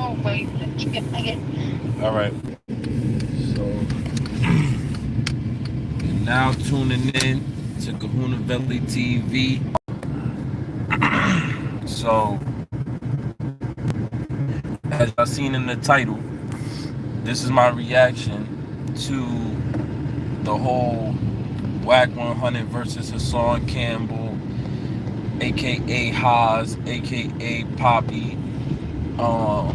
All right. So you're now tuning in to Kahuna Valley TV. So as y'all seen in the title, this is my reaction to the whole Wack100 versus Hassan Campbell, aka Haas, aka Poppy, or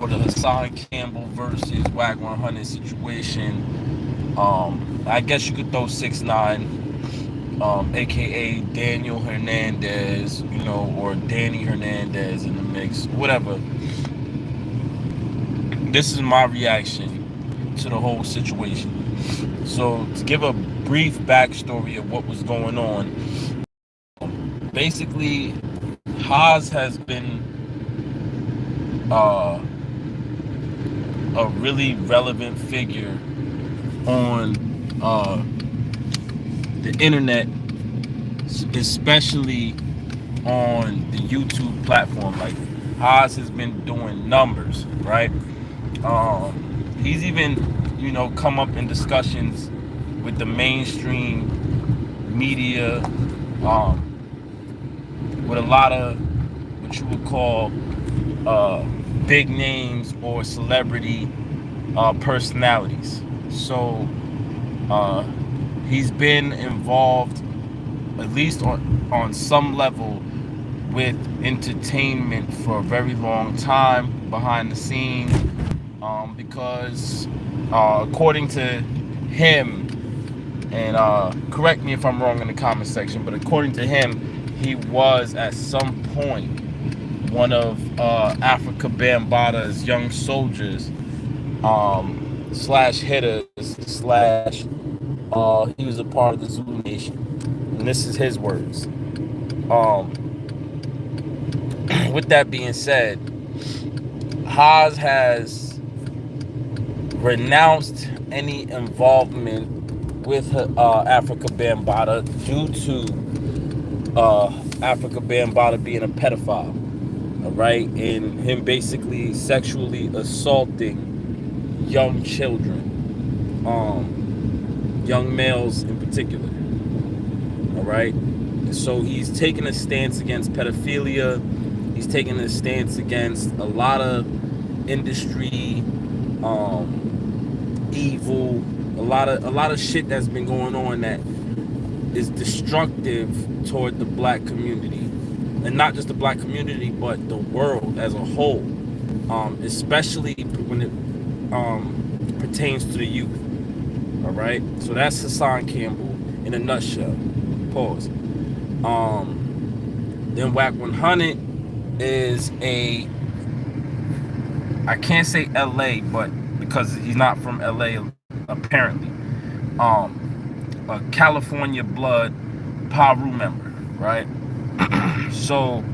the Hassan Campbell versus Wack100 situation. I guess you could throw 6ix9ine, aka Daniel Hernandez, or Danny Hernandez in the mix, whatever. This is my reaction to the whole situation. So to give a brief backstory of what was going on, basically Haas has been a really relevant figure on the internet, especially on the YouTube platform. Like, Haas has been doing numbers, right? He's even, come up in discussions with the mainstream media, with a lot of what you would call big names or celebrity personalities. So he's been involved, at least on some level, with entertainment for a very long time behind the scenes, because according to him, and correct me if I'm wrong in the comment section, but according to him, he was at some point one of Africa Bambaata's young soldiers, slash hitters, slash he was a part of the Zulu Nation. And this is his words. With that being said, Haas has renounced any involvement with Africa Bambaataa due to Africa Bambaataa being a pedophile, all right, and him basically sexually assaulting young children, young males in particular, all right. So he's taking a stance against pedophilia. He's taking a stance against a lot of industry evil, a lot of shit that's been going on that is destructive toward the black community, and not just the black community, but the world as a whole, especially when it pertains to the youth. All right, so that's Hassan Campbell in a nutshell. Pause. Then Wack100 is I can't say LA, but because he's not from LA apparently, a California blood Paru member, right? So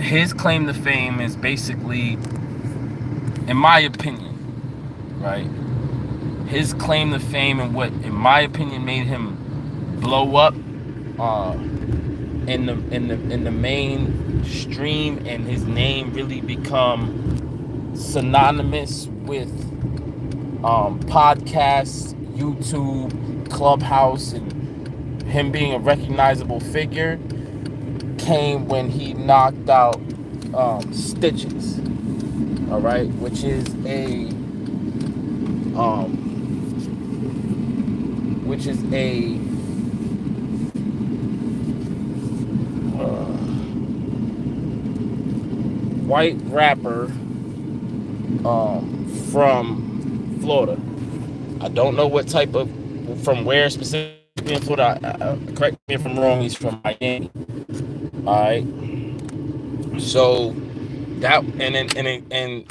his claim to fame is basically, in my opinion, right? His claim to fame, and what, in my opinion, made him blow up in the mainstream, and his name really become synonymous with podcasts, YouTube, Clubhouse, and him being a recognizable figure, came when he knocked out Stitches, all right, which is a white rapper from Florida. I don't know what type of, from where specifically in Florida. Correct me if I'm wrong. He's from Miami. All right. So that, and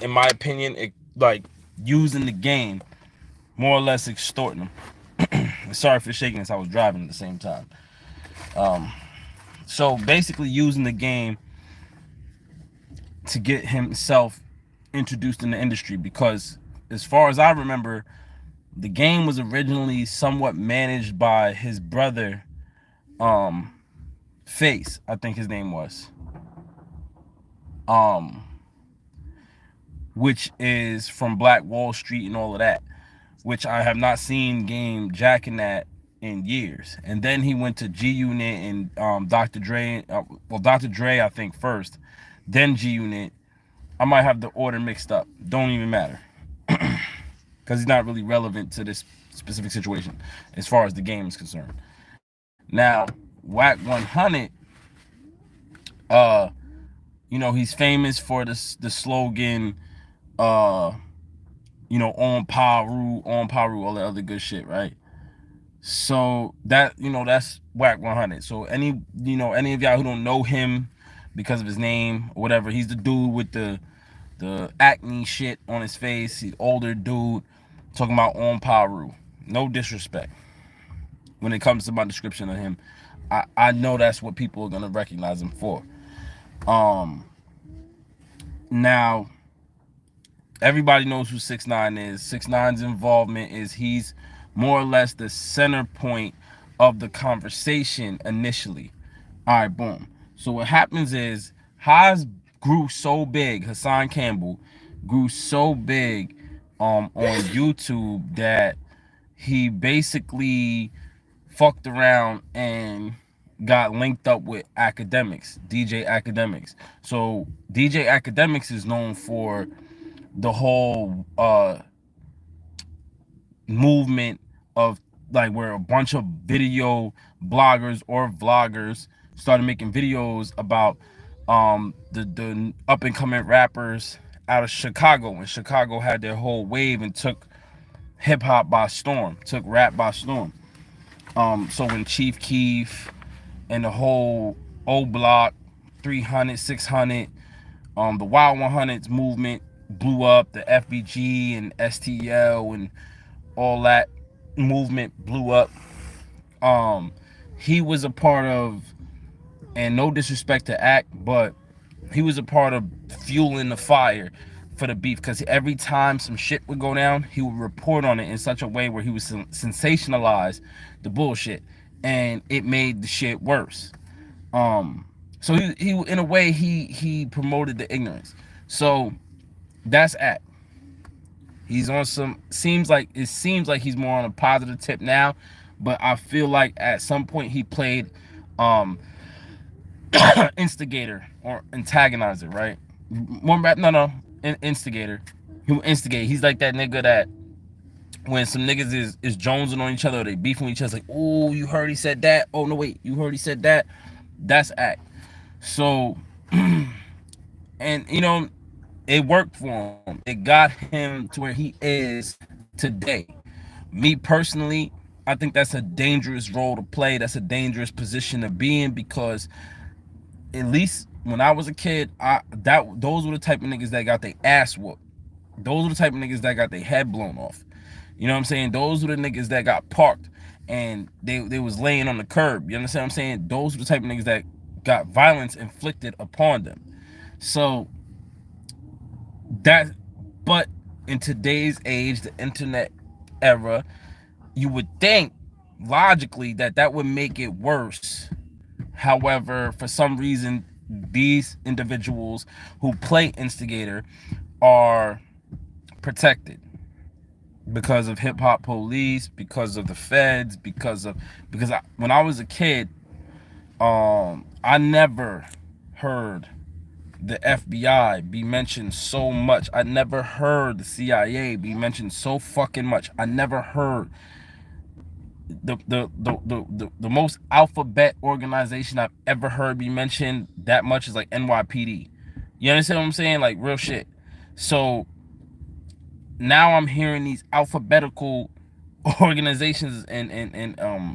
in my opinion, it, like, using the game, more or less extorting him. Sorry for shaking this. I was driving at the same time. So basically using the game to get himself introduced in the industry, because as far as I remember, the game was originally somewhat managed by his brother, Face, I think his name was. um, which is from Black Wall Street and all of that, which I have not seen Game jacking that in years. And then he went to G Unit and Dr. Dre. Well, Dr. Dre, I think first, then G Unit. I might have the order mixed up. Don't even matter, because he's not really relevant to this specific situation as far as the game is concerned. Now, Wack 100, uh, he's famous for the slogan, uh, on Paru, all that other good shit, right? So that's Wack 100. So any of y'all who don't know him because of his name or whatever, he's the dude with the acne shit on his face. He's older dude talking about on Paru. No disrespect. When it comes to my description of him, I know that's what people are gonna recognize him for. Um, Now everybody knows who 6ix9ine is. 6ix9ine's involvement is he's more or less the center point of the conversation initially. All right, boom. So what happens is grew so big. Hassan Campbell grew so big on YouTube that he basically fucked around and got linked up with Academics, DJ Academics. So DJ Academics is known for the whole movement of like where a bunch of video bloggers or vloggers started making videos about the up and coming rappers out of Chicago, and Chicago had their whole wave and took hip hop by storm, took rap by storm. So when Chief Keef and the whole O Block 300, 600, the Wild 100s movement blew up, the FBG and STL and all that movement blew up. He was a part of, and no disrespect to Act, but he was a part of fueling the fire for the beef, because every time some shit would go down, he would report on it in such a way where he would sensationalize the bullshit, and it made the shit worse. So he in a way he promoted the ignorance. So that's Act. He's on some seems like he's more on a positive tip now, but I feel like at some point he played instigator or antagonizer, right? Instigator. He will instigate. He's like that nigga that when some niggas is jonesing on each other, or they beefing with each other, like, oh, you heard he said that. Oh no, wait, you heard he said that. That's Act. So, and it worked for him. It got him to where he is today. Me personally, I think that's a dangerous role to play. That's a dangerous position to be in, because at least when I was a kid, those were the type of niggas that got their ass whooped. Those were the type of niggas that got their head blown off. You know what I'm saying? Those were the niggas that got parked and they was laying on the curb. You understand what I'm saying? Those were the type of niggas that got violence inflicted upon them. So but in today's age, the internet era, you would think logically that would make it worse. However, for some reason, these individuals who play instigator are protected because of hip hop police, because of the feds, because when I was a kid, I never heard the FBI be mentioned so much. I never heard the CIA be mentioned so fucking much. I never heard the most alphabet organization I've ever heard be mentioned that much is like NYPD. You understand what I'm saying? Like real shit. So now I'm hearing these alphabetical organizations and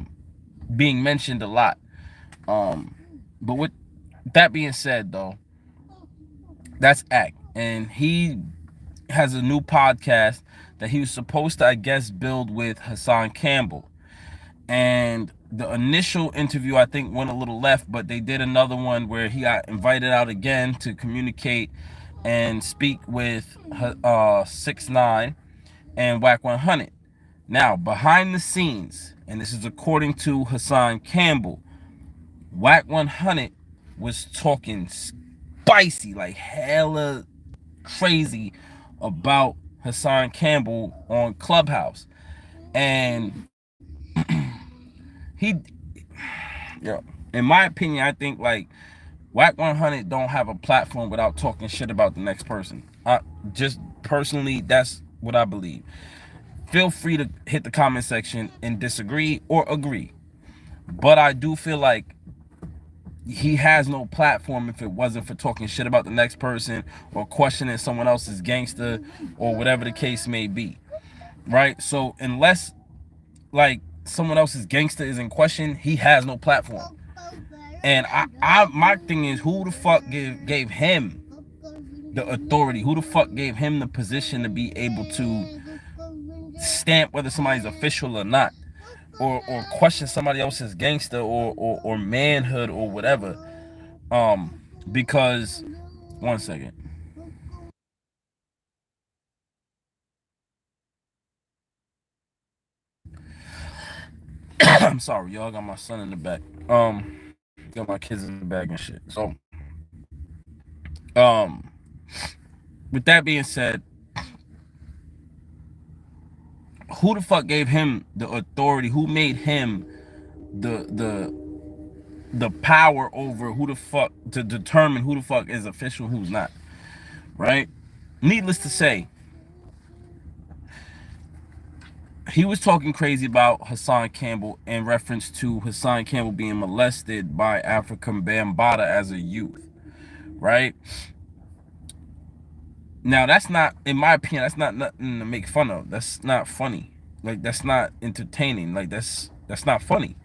being mentioned a lot. But with that being said, though, that's Act, and he has a new podcast that he was supposed to, I guess, build with Hassan Campbell. And the initial interview, I think, went a little left, but they did another one where he got invited out again to communicate and speak with 6ix9ine and Wack 100. Now, behind the scenes, and this is according to Hassan Campbell, Wack 100 was talking spicy, like hella crazy about Hassan Campbell on Clubhouse. And he, yo, in my opinion, I think like Wack 100 don't have a platform without talking shit about the next person. Just personally, that's what I believe. Feel free to hit the comment section and disagree or agree. But I do feel like he has no platform if it wasn't for talking shit about the next person or questioning someone else's gangster or whatever the case may be. Right? So unless like someone else's gangster is in question, he has no platform. And my thing is, who the fuck gave him the authority? Who the fuck gave him the position to be able to stamp whether somebody's official or not, or question somebody else's gangster or manhood or whatever? Because one second. I'm sorry, y'all. I got my son in the back. Got my kids in the back and shit. So, um, with that being said, who the fuck gave him the authority? Who made him the the power over who the fuck to determine who the fuck is official, who's not? Right? Needless to say, he was talking crazy about Hassan Campbell in reference to Hassan Campbell being molested by African Bambaataa as a youth. Right? Now that's not, in my opinion, that's not nothing to make fun of. That's not funny. Like that's not entertaining. Like that's not funny.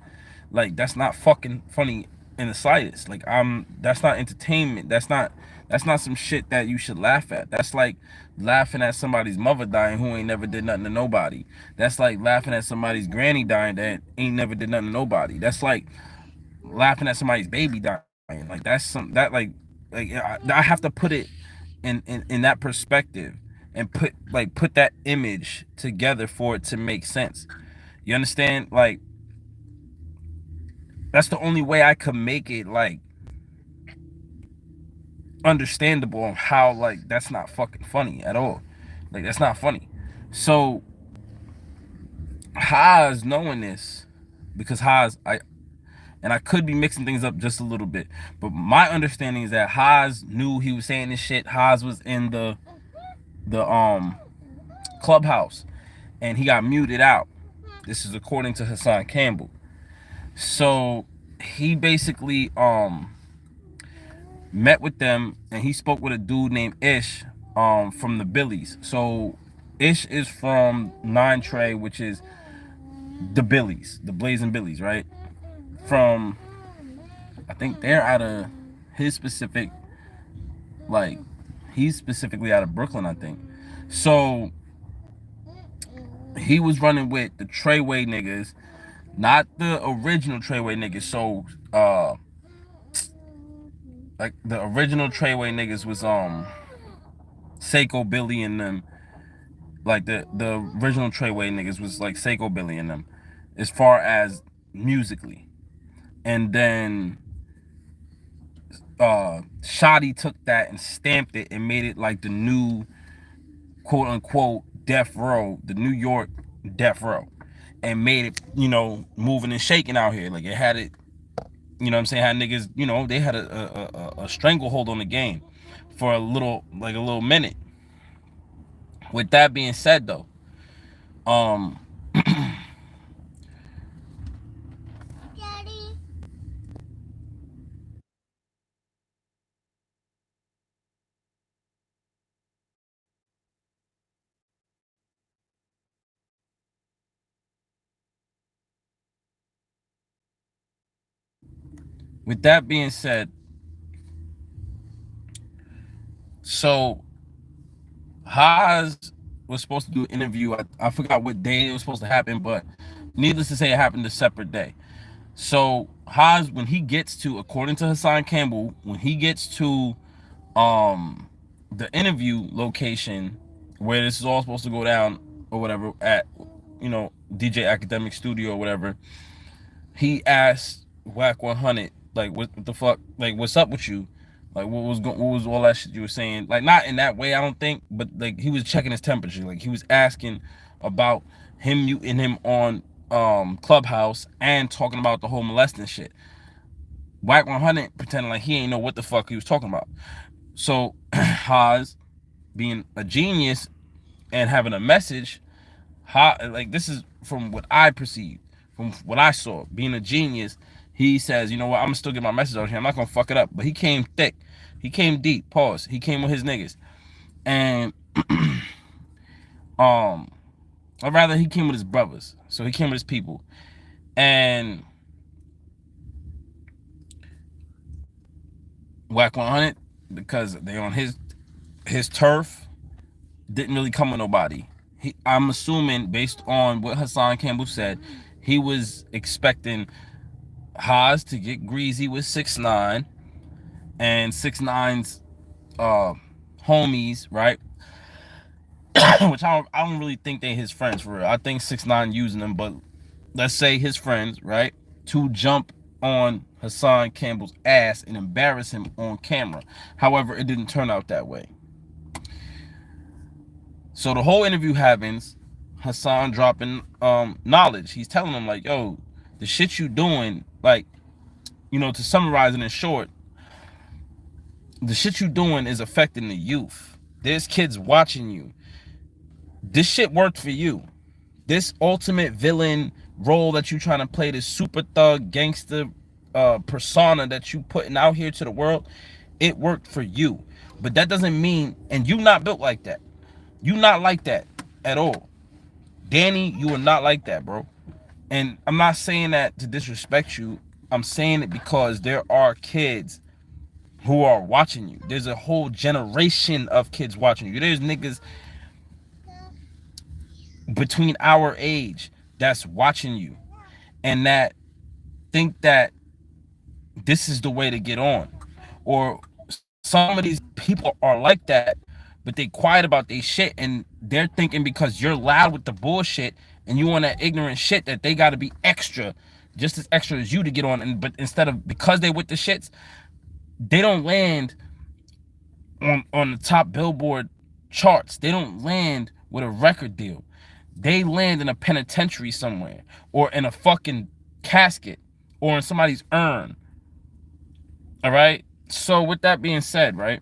Like that's not fucking funny in the slightest. Like that's not entertainment. That's not some shit that you should laugh at. That's like laughing at somebody's mother dying who ain't never did nothing to nobody. That's like laughing at somebody's granny dying that ain't never did nothing to nobody. That's like laughing at somebody's baby dying. Like that's some that like I have to put it in that perspective and put that image together for it to make sense. You understand? Like that's the only way I could make it like understandable on how like that's not fucking funny at all. Like that's not funny. So Haas knowing this, because Haas I could be mixing things up just a little bit, but my understanding is that Haas knew he was saying this shit. Haas was in the clubhouse and he got muted out. This is according to Hassan Campbell. So he basically met with them and he spoke with a dude named Ish from the Billies. So Ish is from Nine Trey, which is the Billies, the Blazing Billies, right? From, I think they're out of his specific, like he's specifically out of Brooklyn, I think. So he was running with the Treyway niggas, not the original Treyway niggas. So like the original Treyway niggas was Seiko Billy and them. Like the original Treyway niggas was like Seiko Billy and them, as far as musically. And then Shotty took that and stamped it and made it like the new quote unquote Death Row, the New York Death Row, and made it, moving and shaking out here. Like it had it, you know what I'm saying? Had niggas, they had a stranglehold on the game for a little minute. With that being said though, um with that being said, so Haas was supposed to do an interview. I forgot what day it was supposed to happen, but needless to say, it happened a separate day. So Haas, when he gets to, according to Hassan Campbell, when he gets to the interview location where this is all supposed to go down or whatever at DJ Academic Studio or whatever, he asked Wack 100 like what the fuck, like what's up with you, Like what was all that shit you were saying? Like not in that way, I don't think, but like he was checking his temperature. Like he was asking about him muting him on Clubhouse and talking about the whole molesting shit. Wack100 pretending like he ain't know what the fuck he was talking about. So Haas being a genius and having a message, like this is from what I perceived, from what I saw, being a genius, he says, you know what, I'm gonna still get my message out here. I'm not gonna fuck it up. But he came thick. He came deep. Pause. He came with his niggas. And or rather he came with his brothers. So he came with his people. And Wack100, because they on his turf, didn't really come with nobody. I'm assuming, based on what Hassan Campbell said, he was expecting Haas to get greasy with 6ix9ine and 6ix9ine's homies, right? Which I don't really think they his friends for real. I think 6ix9ine using them, but let's say his friends, right? To jump on Hassan Campbell's ass and embarrass him on camera. However, it didn't turn out that way. So the whole interview happens, Hassan dropping knowledge. He's telling him like, yo, the shit you doing, like, you know, to summarize it in short, the shit you doing is affecting the youth. There's kids watching you. This shit worked for you. This ultimate villain role that you trying to play, this super thug gangster persona that you putting out here to the world, it worked for you. But that doesn't mean, and you not built like that. You not like that at all. Danny, you are not like that, bro. And I'm not saying that to disrespect you. I'm saying it because there are kids who are watching you. There's a whole generation of kids watching you. There's niggas between our age that's watching you and that think that this is the way to get on. Or some of these people are like that, but they quiet about their shit and they're thinking because you're loud with the bullshit and you on that ignorant shit that they got to be extra, just as extra as you to get on. And but instead of, because they with the shits, they don't land on the top Billboard charts. They don't land with a record deal. They land in a penitentiary somewhere, or in a fucking casket, or in somebody's urn. All right. So with that being said, right?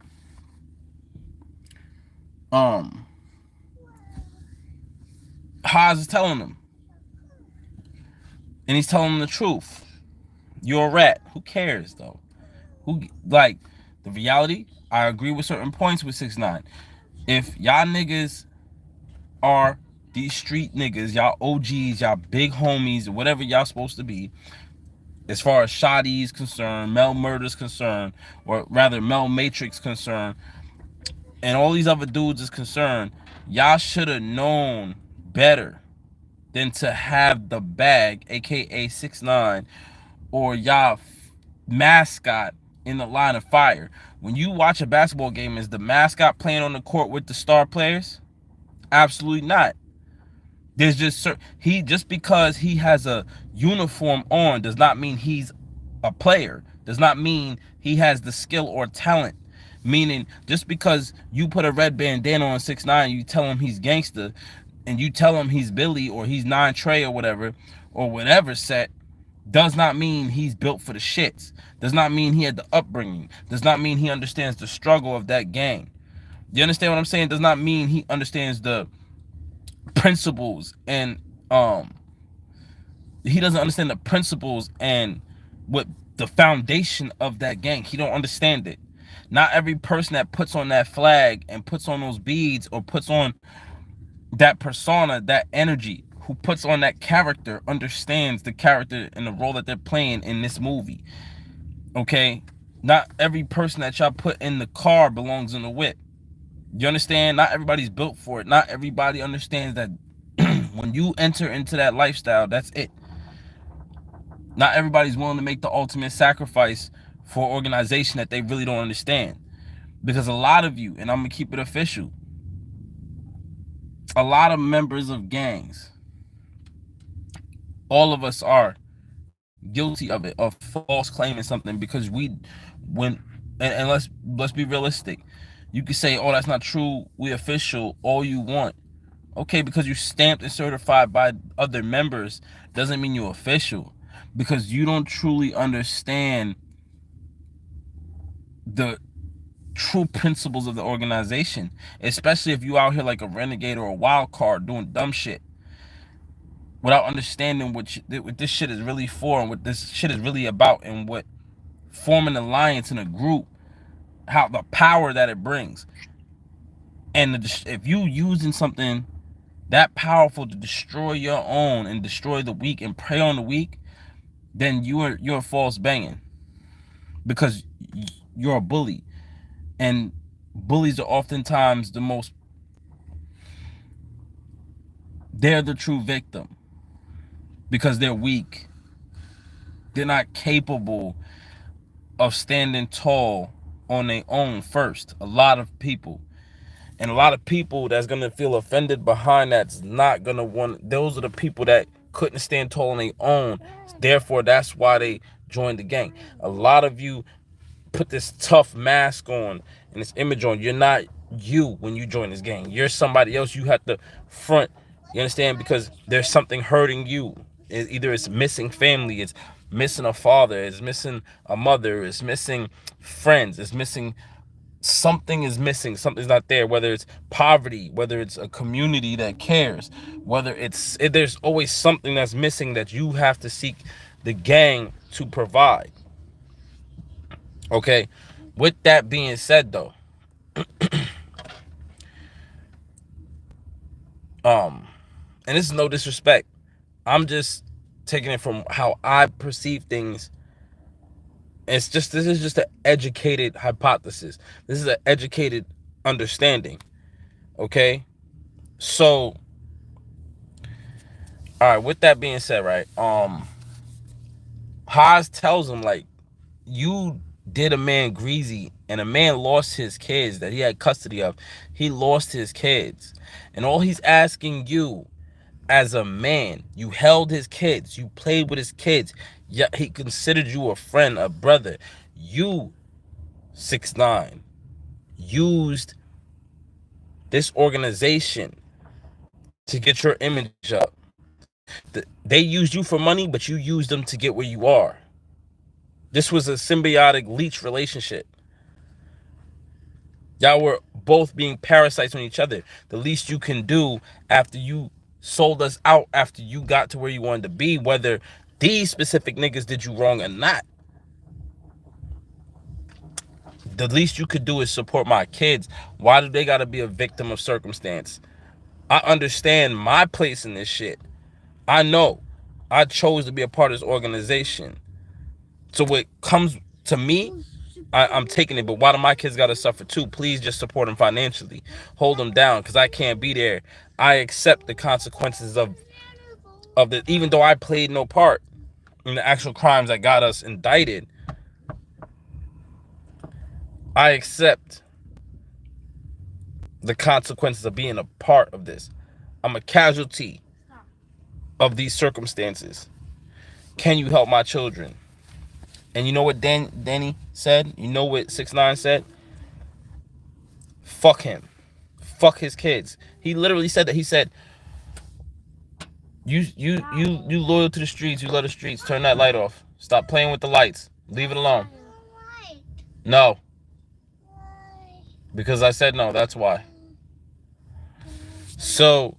Haas is telling them, and he's telling them the truth. You're a rat. Who cares though? Who, like, the reality? I agree with certain points with 6ix9ine. If y'all niggas are these street niggas, y'all OGs, y'all big homies, or whatever y'all supposed to be, as far as Shotty's concerned, Mel Murder's concerned, or rather Mel Matrix concerned, and all these other dudes is concerned, y'all should have known better than to have the bag, aka 6ix9ine, or y'all mascot in the line of fire. When you watch a basketball game, is the mascot playing on the court with the star players? Absolutely not. There's just because he has a uniform on does not mean he's a player. Does not mean he has the skill or talent. Meaning, just because you put a red bandana on 6ix9ine, you tell him he's gangster, and you tell him he's Billy or he's 9 Trey or whatever set, does not mean he's built for the shits. Does not mean he had the upbringing. Does not mean he understands the struggle of that gang. You understand what I'm saying? Does not mean he understands the principles, and he doesn't understand the principles and what the foundation of that gang. He don't understand it. Not every person that puts on that flag and puts on those beads or puts on that persona, that energy, who puts on that character, understands the character and the role that they're playing in this movie. Okay? Not every person that y'all put in the car belongs in the whip. You understand? Not everybody's built for it. Not everybody understands that when you enter into that lifestyle, that's it. Not everybody's willing to make the ultimate sacrifice for an organization that they really don't understand. Because a lot of you, and I'm going to keep it official, a lot of members of gangs, all of us are guilty of it, of false claiming something, because when And let's be realistic. You can say, oh, that's not true, we official, all you want. Okay, because you stamped and certified by other members doesn't mean you're official. Because you don't truly understand the true principles of the organization. Especially if you out here like a renegade or a wild card doing dumb shit without understanding what this shit is really for and what this shit is really about, and what forming an alliance in a group, how the power that it brings. And if you using something that powerful to destroy your own and destroy the weak and prey on the weak, then you're false banging, because you're a bully. And bullies are oftentimes they're the true victim, because they're weak. They're not capable of standing tall on their own first. A lot of people. And a lot of people that's going to feel offended behind that's not going to want. Those are the people that couldn't stand tall on their own. Therefore, that's why they joined the gang. A lot of you put this tough mask on and this image on. You're not you when you join this gang. You're somebody else. You have to front. You understand? Because there's something hurting you. Either it's missing family, it's missing a father, it's missing a mother, it's missing friends, it's missing something is missing, something's not there, whether it's poverty, whether it's a community that cares, whether there's always something that's missing that you have to seek the gang to provide. Okay, with that being said though, and this is no disrespect, I'm just taking it from how I perceive things. This is just an educated hypothesis. This is an educated understanding. Okay, so all right, with that being said, right, Haas tells him, like, you did a man greasy, and a man lost his kids that he had custody of. He lost his kids, and all he's asking you as a man, you held his kids, you played with his kids, yet he considered you a friend, a brother. You, 6ix9ine, used this organization to get your image up. They used you for money, but you used them to get where you are. This was a symbiotic leech relationship. Y'all were both being parasites on each other. The least you can do after you sold us out, after you got to where you wanted to be, whether these specific niggas did you wrong or not, the least you could do is support my kids. Why do they gotta be a victim of circumstance? I understand my place in this shit. I know I chose to be a part of this organization. So what comes to me, I'm taking it. But why do my kids gotta suffer too? Please just support them financially. Hold them down, because I can't be there. I accept the consequences of the, even though I played no part in the actual crimes that got us indicted. I accept the consequences of being a part of this. I'm a casualty of these circumstances. Can you help my children? And you know what Danny said? You know what 6ix9ine said? Fuck him. Fuck his kids. He literally said that. He said, you loyal to the streets, you love the streets. Turn that light off. Stop playing with the lights. Leave it alone. No. Because I said no, that's why. So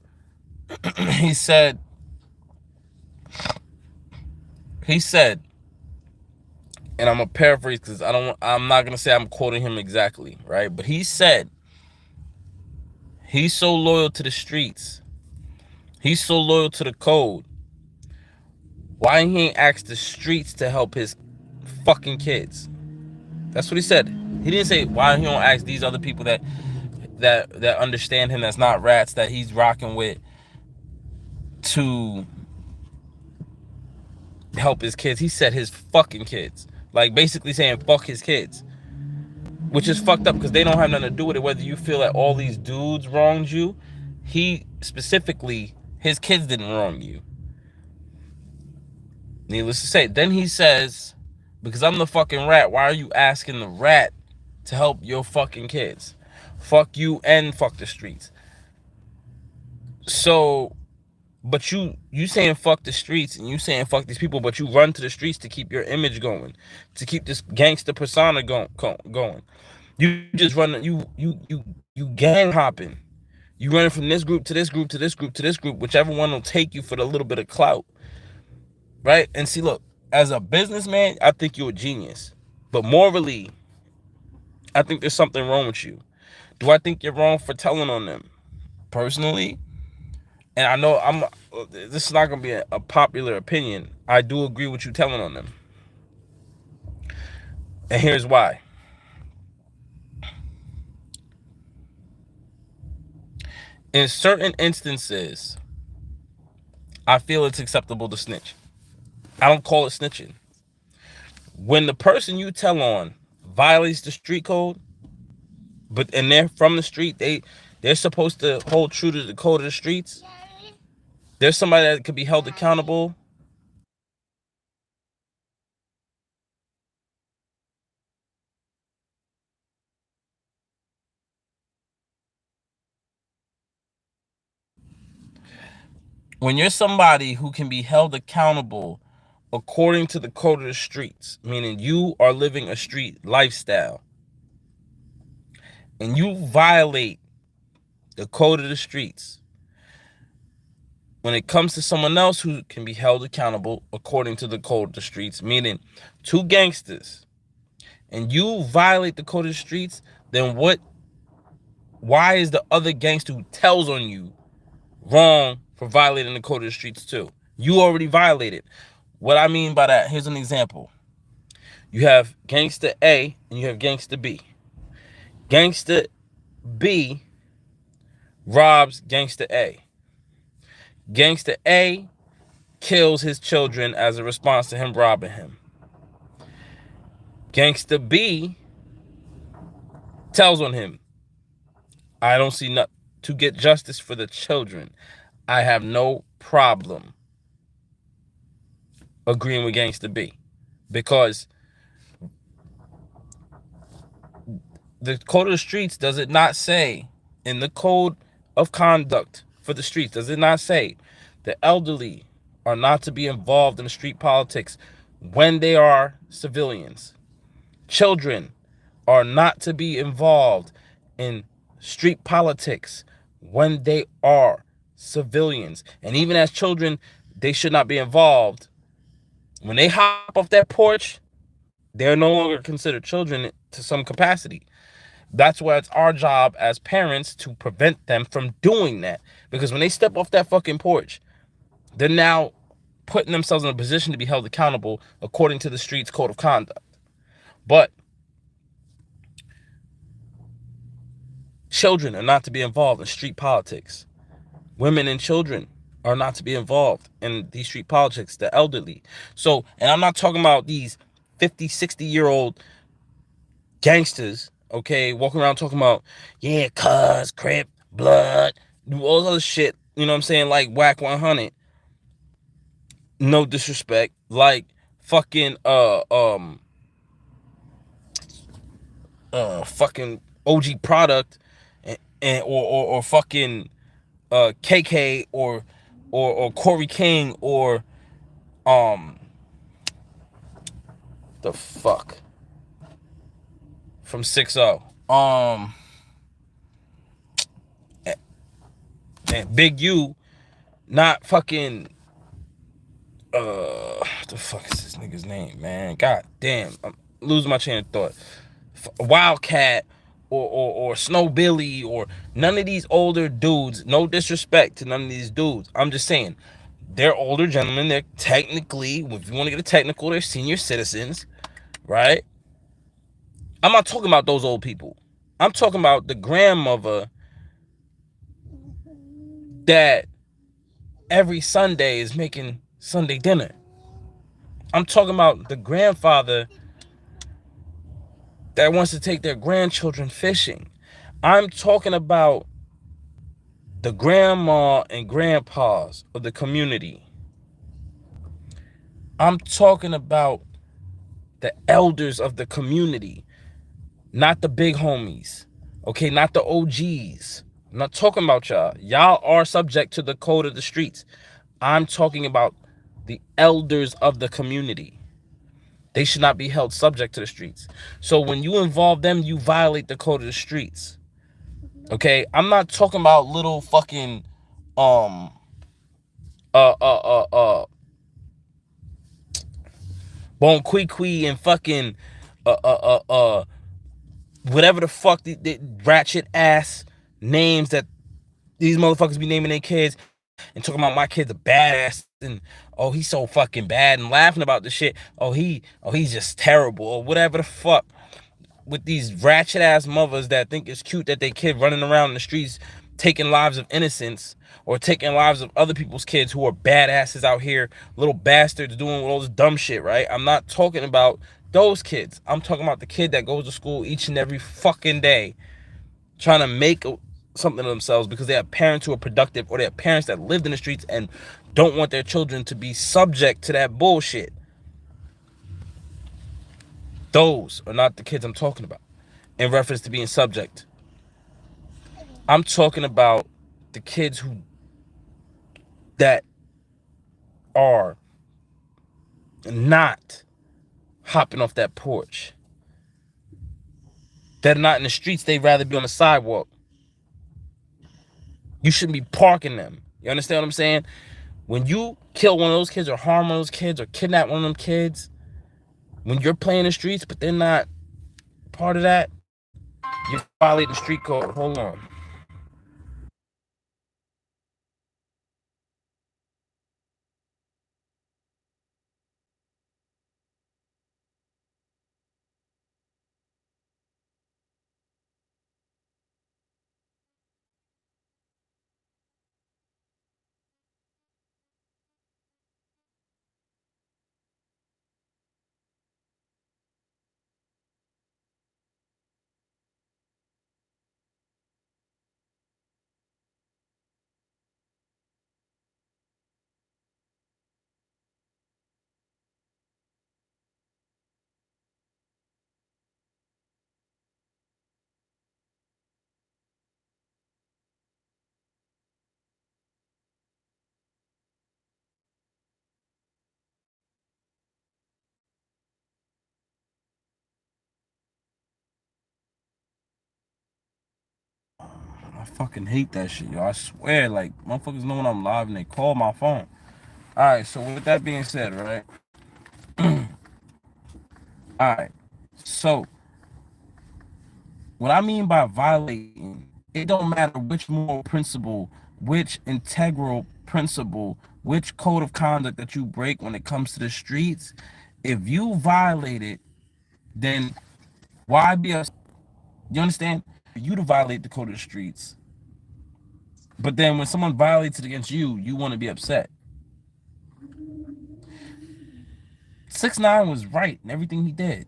he said, and I'm gonna paraphrase because I'm not gonna say I'm quoting him exactly, right? But he said he's so loyal to the streets, he's so loyal to the code. Why he ain't asked the streets to help his fucking kids? That's what he said. He didn't say why he don't ask these other people that understand him, that's not rats, that he's rocking with, to help his kids. He said his fucking kids. Like, basically saying fuck his kids. Which is fucked up, because they don't have nothing to do with it. Whether you feel that all these dudes wronged you, he specifically, his kids didn't wrong you. Needless to say. Then he says, because I'm the fucking rat, why are you asking the rat to help your fucking kids. Fuck you and fuck the streets. So, but you saying fuck the streets and you saying fuck these people, but you run to the streets to keep your image going, to keep this gangster persona going. You just run, you gang hopping. You running from this group to this group to this group to this group, whichever one will take you for the little bit of clout, right? And see, look, as a businessman, I think you're a genius, but morally, I think there's something wrong with you. Do I think you're wrong for telling on them? Personally, and I know this is not gonna be a popular opinion. I do agree with you telling on them, and here's why. In certain instances, I feel it's acceptable to snitch. I don't call it snitching. When the person you tell on violates the street code, and they're from the street, they're supposed to hold true to the code of the streets. There's somebody that could be held accountable. When you're somebody who can be held accountable according to the code of the streets, meaning you are living a street lifestyle, and you violate the code of the streets, when it comes to someone else who can be held accountable according to the code of the streets, meaning two gangsters, and you violate the code of the streets, then why is the other gangster who tells on you wrong for violating the code of the streets too? You already violated. What I mean by that, here's an example. You have gangster A and you have gangster B. Gangster B robs gangster A. Gangster A kills his children as a response to him robbing him. Gangster B tells on him. I don't see nothing to get justice for the children. I have no problem agreeing with gangster B, because the code of the streets, does it not say, in the code of conduct for the streets, does it not say the elderly are not to be involved in street politics when they are civilians? Children are not to be involved in street politics when they are civilians. And even as children, they should not be involved. When they hop off that porch, they're no longer considered children to some capacity. That's why it's our job as parents to prevent them from doing that. Because when they step off that fucking porch, they're now putting themselves in a position to be held accountable according to the street's code of conduct. But children are not to be involved in street politics. Women and children are not to be involved in these street politics, the elderly. So, and I'm not talking about these 50, 60-year-old gangsters, okay, walking around talking about, yeah, cuz, Crip, blood, do all this other shit, you know what I'm saying, like Wack100. No disrespect, like fucking fucking OG Product and or fucking KK or Corey King or the fuck from 6-0 and Big U, not fucking what the fuck is this nigga's name, man? God damn, I'm losing my chain of thought. Wildcat or Snow Billy or none of these older dudes. No disrespect to none of these dudes. I'm just saying, they're older gentlemen. They're technically, if you want to get a technical, they're senior citizens, right? I'm not talking about those old people. I'm talking about the grandmother that every Sunday is making Sunday dinner. I'm talking about the grandfather that wants to take their grandchildren fishing. I'm talking about the grandma and grandpas of the community. I'm talking about the elders of the community. not the big homies, okay, not the OGs. I'm not talking about y'all. Y'all are subject to the code of the streets. I'm talking about the elders of the community. They should not be held subject to the streets. So when you involve them, you violate the code of the streets. Okay, I'm not talking about little fucking um uh uh uh uh Bon Qui and fucking uh uh uh uh whatever the fuck the ratchet ass names that these motherfuckers be naming their kids, and talking about my kid's a badass and oh he's so fucking bad and laughing about the shit. He's just terrible or whatever the fuck. With these ratchet ass mothers that think it's cute that they kid running around in the streets taking lives of innocents or taking lives of other people's kids who are badasses out here, little bastards doing all this dumb shit, right? I'm not talking about those kids. I'm talking about the kid that goes to school each and every fucking day trying to make something of themselves because they have parents who are productive or they have parents that lived in the streets and don't want their children to be subject to that bullshit. Those are not the kids I'm talking about in reference to being subject. I'm talking about the kids who that are not hopping off that porch. They're not in the streets. They'd rather be on the sidewalk. You shouldn't be parking them. You understand what I'm saying? When you kill one of those kids or harm one of those kids or kidnap one of them kids, when you're playing the streets, but they're not part of that, you're violating the street code. Hold on. I fucking hate that shit, yo. I swear, like, motherfuckers know when I'm live and they call my phone. Alright, so with that being said, right? Alright. So, what I mean by violating, it don't matter which moral principle, which integral principle, which code of conduct that you break when it comes to the streets. If you violate it, then why be a you understand? You to violate the code of the streets. But then when someone violates it against you, you want to be upset. 6ix9ine was right in everything he did.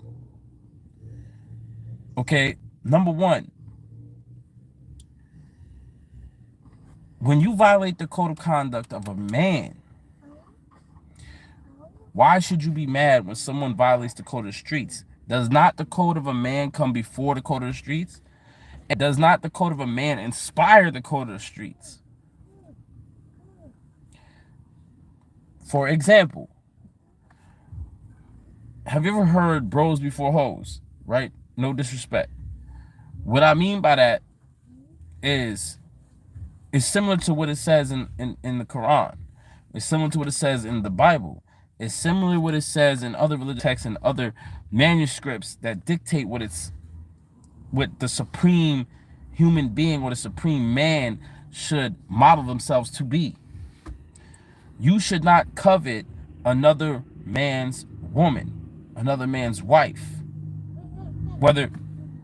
Okay, number one, when you violate the code of conduct of a man, why should you be mad when someone violates the code of the streets? Does not the code of a man come before the code of the streets? And does not the code of a man inspire the code of the streets? For example, have you ever heard bros before hoes? Right? No disrespect. What I mean by that is it's similar to what it says in the Quran. It's similar to what it says in the Bible. It's similar to what it says in other religious texts and other manuscripts that dictate what the supreme human being or the supreme man should model themselves to be. You should not covet another man's woman, another man's wife. Whether,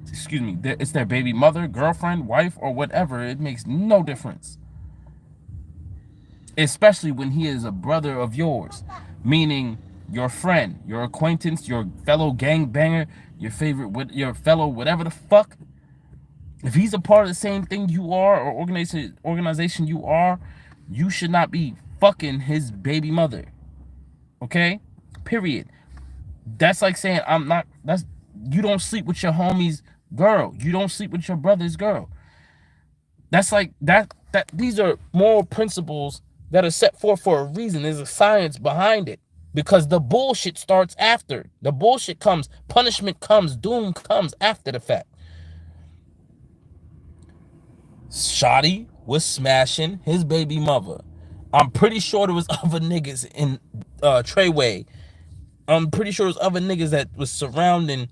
excuse me, it's their baby mother, girlfriend, wife, or whatever, it makes no difference. Especially when he is a brother of yours, meaning your friend, your acquaintance, your fellow gangbanger, your favorite, your fellow whatever the fuck. If he's a part of the same thing you are or organization you are, you should not be fucking his baby mother. Okay? Period. That's like saying I'm not. That's you don't sleep with your homies girl. You don't sleep with your brother's girl. That's like that these are moral principles that are set forth for a reason. There's a science behind it. Because the bullshit starts after. The bullshit comes, punishment comes, doom comes after the fact. Shotty was smashing his baby mother. I'm pretty sure there was other niggas in Treyway. I'm pretty sure there was other niggas that was surrounding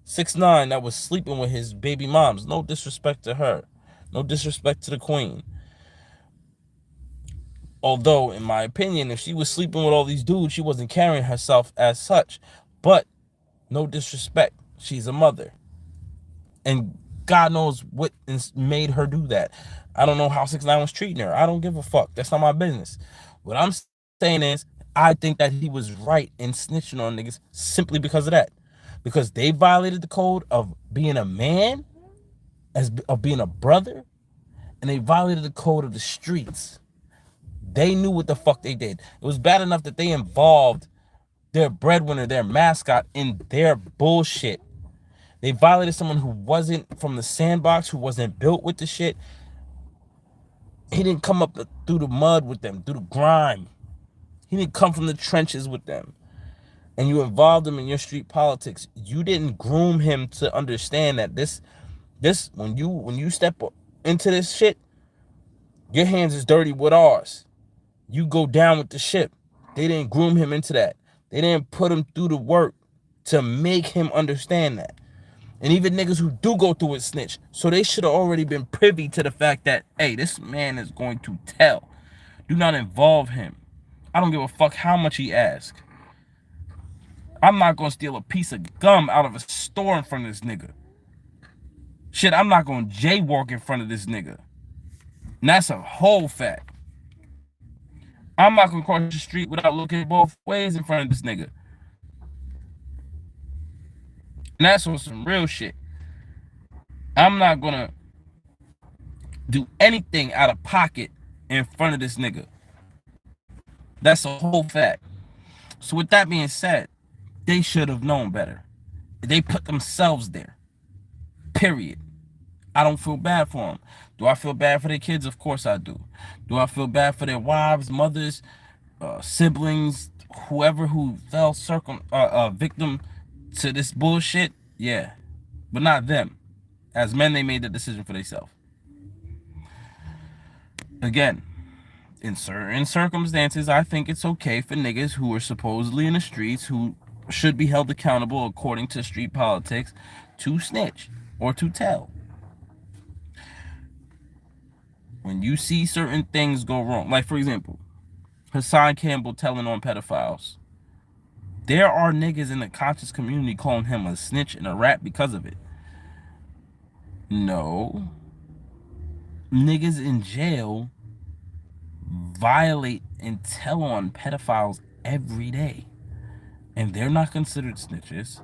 6ix9ine that was sleeping with his baby moms. No disrespect to her. No disrespect to the queen. Although, in my opinion, if she was sleeping with all these dudes, she wasn't carrying herself as such. But, no disrespect. She's a mother. And God knows what made her do that. I don't know how 6ix9ine was treating her. I don't give a fuck. That's not my business. What I'm saying is, I think that he was right in snitching on niggas simply because of that. Because they violated the code of being a man, of being a brother, and they violated the code of the streets. They knew what the fuck they did. It was bad enough that they involved their breadwinner, their mascot, in their bullshit. They violated someone who wasn't from the sandbox, who wasn't built with the shit. He didn't come up through the mud with them, through the grime. He didn't come from the trenches with them. And you involved him in your street politics. You didn't groom him to understand that this when you step into this shit, your hands is dirty with ours. You go down with the ship. They didn't groom him into that. They didn't put him through the work to make him understand that. And even niggas who do go through it snitch. So they should have already been privy to the fact that, hey, this man is going to tell. Do not involve him. I don't give a fuck how much he asks. I'm not going to steal a piece of gum out of a store in front of this nigga. Shit, I'm not going to jaywalk in front of this nigga. And that's a whole fact. I'm not going to cross the street without looking both ways in front of this nigga. And that's on some real shit. I'm not going to do anything out of pocket in front of this nigga. That's a whole fact. So with that being said, they should have known better. They put themselves there. Period. I don't feel bad for them. Do I feel bad for their kids? Of course I do. Do I feel bad for their wives, mothers, siblings, whoever who fell victim to this bullshit? Yeah. But not them. As men, they made the decision for themselves. Again, in certain circumstances, I think it's okay for niggas who are supposedly in the streets, who should be held accountable according to street politics, to snitch or to tell. When you see certain things go wrong, like for example, Hassan Campbell telling on pedophiles, there are niggas in the conscious community calling him a snitch and a rat because of it. No. Niggas in jail violate and tell on pedophiles every day. And they're not considered snitches.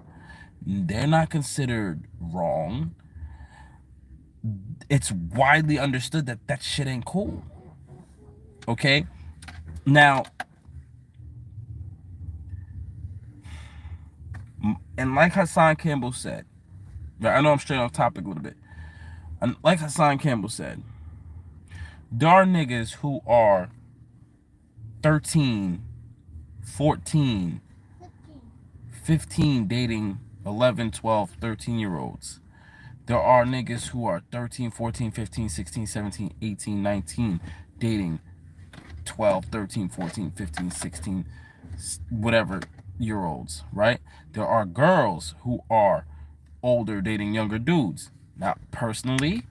They're not considered wrong. It's widely understood that that shit ain't cool. Okay? Now, and like Hassan Campbell said, I know I'm straight off topic a little bit. And like Hassan Campbell said, there are niggas who are 13, 14, 15 dating 11, 12, 13-year-olds. There are niggas who are 13, 14, 15, 16, 17, 18, 19 dating 12, 13, 14, 15, 16, whatever year olds, right? There are girls who are older dating younger dudes. Now, personally,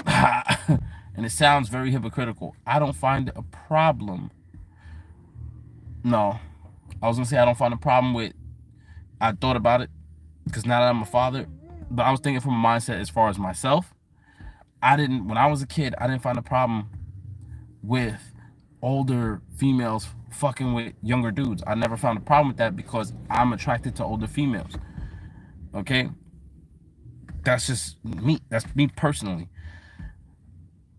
and it sounds very hypocritical, I don't find a problem. No, I was going to say I don't find a problem with, I thought about it, because now that I'm a father, but I was thinking from a mindset as far as myself. When I was a kid, I didn't find a problem with older females fucking with younger dudes. I never found a problem with that because I'm attracted to older females. Okay? That's just me. That's me personally.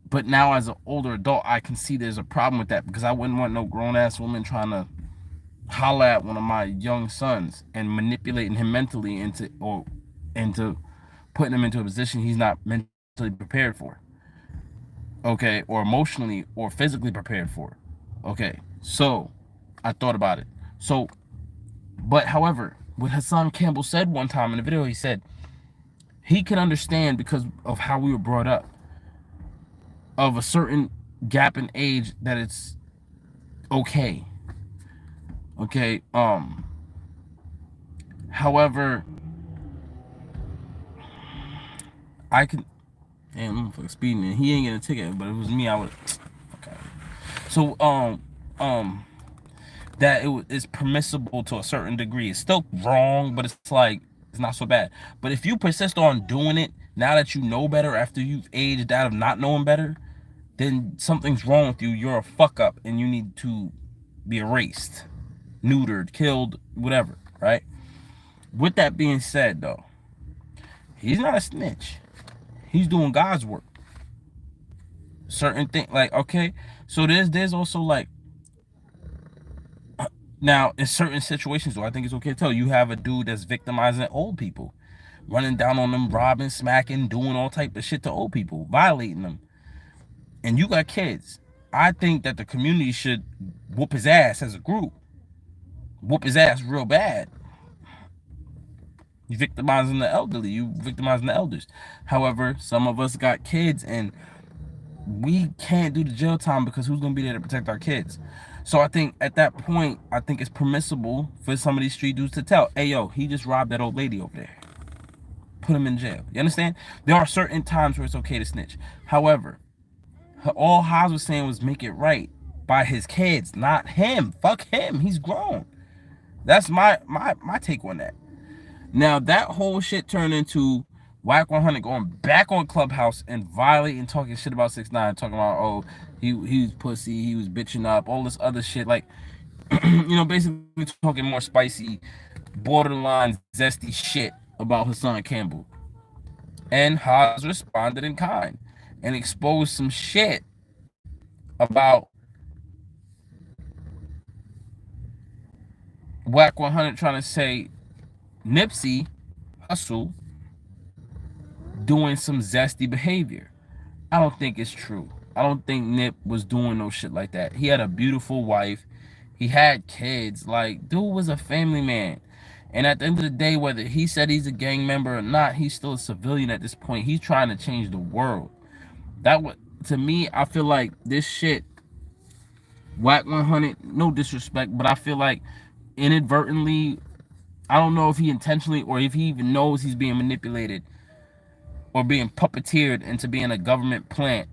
But now as an older adult, I can see there's a problem with that because I wouldn't want no grown-ass woman trying to holler at one of my young sons and manipulating him mentally into putting him into a position he's not mentally prepared for. Okay, or emotionally or physically prepared for. Okay, so I thought about it. So, but however, what Hassan Campbell said one time in the video, he said he can understand because of how we were brought up, of a certain gap in age, that it's okay. Okay. However, I can. Damn, I'm fucking speeding, and he ain't getting a ticket. But if it was me, I would. Okay. So that it's permissible to a certain degree. It's still wrong, but it's like it's not so bad. But if you persist on doing it now that you know better, after you've aged out of not knowing better, then something's wrong with you. You're a fuck up, and you need to be erased, neutered, killed, whatever. Right? With that being said, though, he's not a snitch. He's doing God's work. Certain thing, like, okay, so there's also like, now in certain situations, though, I think it's okay to tell you have a dude that's victimizing old people, running down on them, robbing, smacking, doing all type of shit to old people, violating them, and you got kids. I think that the community should whoop his ass as a group, whoop his ass real bad. You victimizing the elderly, you victimizing the elders. However, some of us got kids, and we can't do the jail time because who's gonna be there to protect our kids? So I think at that point, I think it's permissible for some of these street dudes to tell, hey yo, he just robbed that old lady over there. Put him in jail. You understand? There are certain times where it's okay to snitch. However, all Haas was saying was make it right by his kids, not him. Fuck him. He's grown. That's my take on that. Now that whole shit turned into Wack100 going back on Clubhouse and violating, talking shit about 6ix9ine, talking about, oh, he was pussy, he was bitching up, all this other shit, like, you know, basically talking more spicy, borderline zesty shit about Hassan Campbell. And Haas responded in kind and exposed some shit about Wack100 trying to say Nipsey Hussle doing some zesty behavior. I don't think it's true. I don't think Nip was doing no shit like that. He had a beautiful wife. He had kids. Like, dude was a family man. And at the end of the day, whether he said he's a gang member or not, he's still a civilian at this point. He's trying to change the world. That would, to me, I feel like this shit, Wack100, no disrespect, but I feel like inadvertently, I don't know if he intentionally or if he even knows he's being manipulated or being puppeteered into being a government plant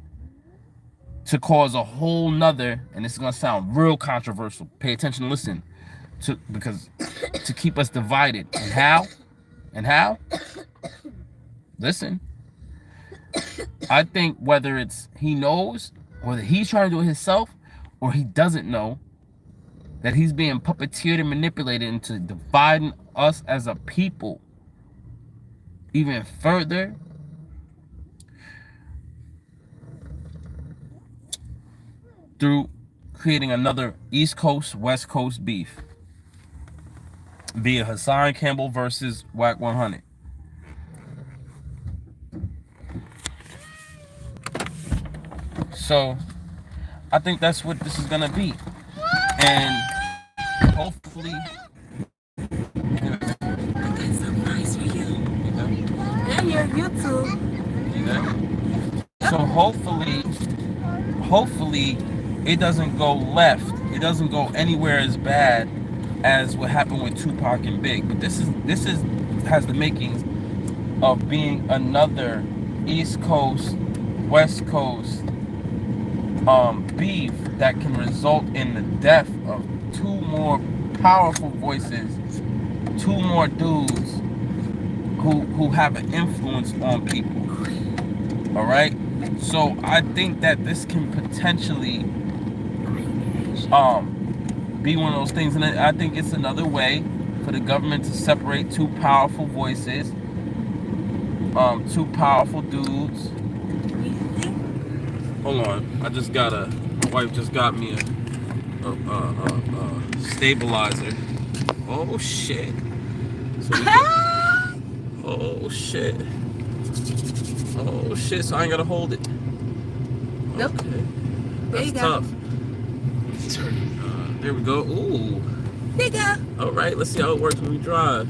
to cause a whole nother, and this is gonna sound real controversial. Pay attention, listen, because to keep us divided. And how? And how? Listen. I think whether it's he knows, whether he's trying to do it himself, or he doesn't know, that he's being puppeteered and manipulated into dividing us as a people even further. Through creating another East Coast, West Coast beef via Hassan Campbell versus Wack100. So I think that's what this is gonna be. And hopefully and your YouTube. So hopefully it doesn't go left. It doesn't go anywhere as bad as what happened with Tupac and Big. But this has the makings of being another East Coast, West Coast beef that can result in the death of two more powerful voices, two more dudes who have an influence on people. All right, so I think that this can potentially be one of those things, and I think it's another way for the government to separate two powerful voices, two powerful dudes. Hold on, my wife just got me a stabilizer. Oh shit! So oh shit! Oh shit! So I ain't gotta hold it. Nope. Okay. There you That's go. tough. There we go. Ooh. There you go. All right. Let's see how it works when we drive.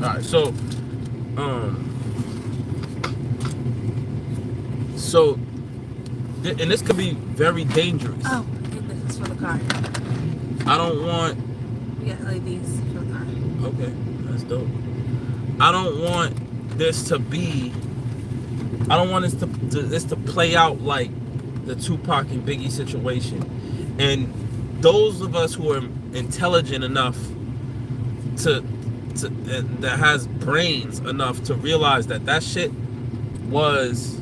All right. So, and this could be very dangerous. Oh, and this is for the car. I don't want. We got LEDs for the car. Okay, that's dope. I don't want this to be. I don't want this to play out like the Tupac and Biggie situation. And those of us who are intelligent enough to that has brains enough to realize that shit was